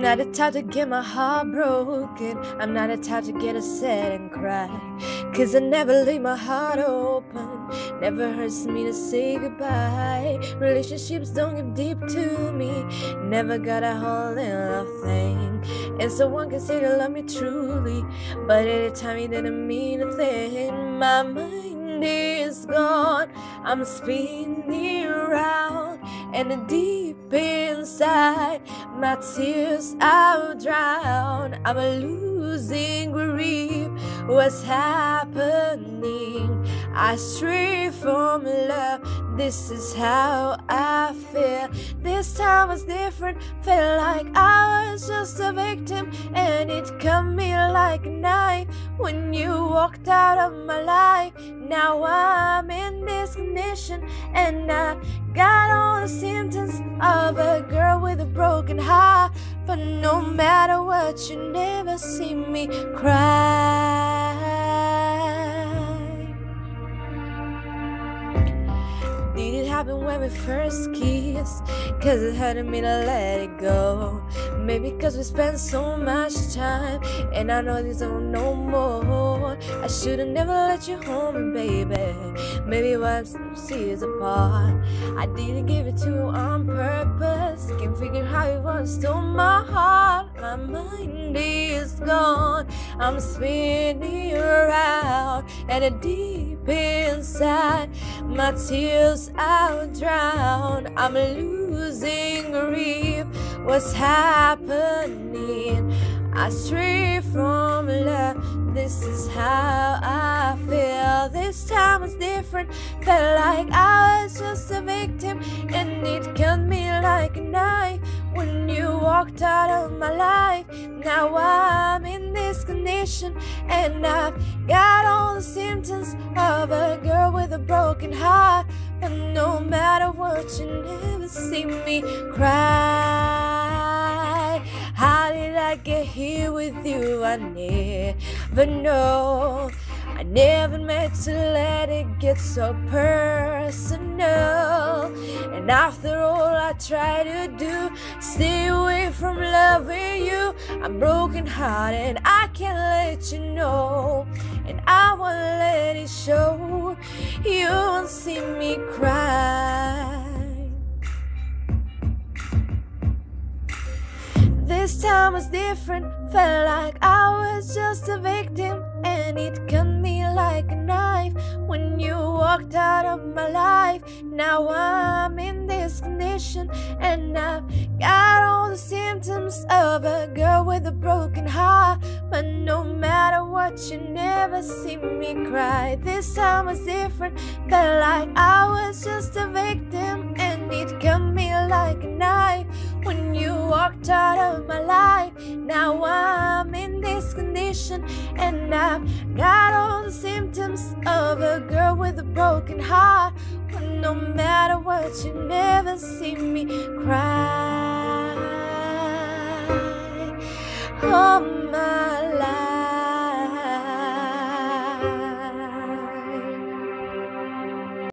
not the type to get my heart broken. I'm not the type to get upset and cry, 'cause I never leave my heart open. Never hurts me to say goodbye. Relationships don't get deep to me. Never got a whole love thing. And someone can say they love me truly, but at the time it didn't mean a thing. My mind is gone, I'm spinning around, and the deep inside my tears I'll drown. I'm losing grip. What's happening? I stray from love. This is how I feel. This time was different. Felt like I was just a victim, and it cut me like a knife when you walked out of my life. Now I'm in this condition, and I got all the symptoms of a girl with a broken heart. But no matter what, you never see me cry. Did it happen when we first kissed? 'Cause it hurted me to let it go. Maybe 'cause we spent so much time, and I know this don't no more. I should've never let you hold me, baby. Maybe we're some years apart. I didn't give it to you on purpose. Can't figure how it was, stole my heart. My mind is gone, I'm spinning around, and deep inside my tears I'll drown. I'm losing grip. What's happening? I stray from love. This is how I feel. This time was different. Felt like I was just a victim, and it cut me like a knife when you walked out of my life. Now I'm in this condition, and I've got all the symptoms of a girl with a broken heart. But no matter what, you never see me cry. How did I get here with you? I never know. I never meant to let it get so personal. And after all I try to do, stay away from loving you. I'm broken hearted, I can't let you know, and I won't let it show. You won't see me cry. This time was different. Felt like I was just a victim, and it cut me like a knife when you walked out of my life. Now I'm in this condition, and I've got all the symptoms of a girl with a broken heart. But no matter what, you never see me cry. This time was different. Felt like I was just a victim, and it cut me like a knife when you walked out of my life. Now I'm in this condition, and I've got all the symptoms of a girl with a broken heart. But no matter what, you never see me cry. Oh my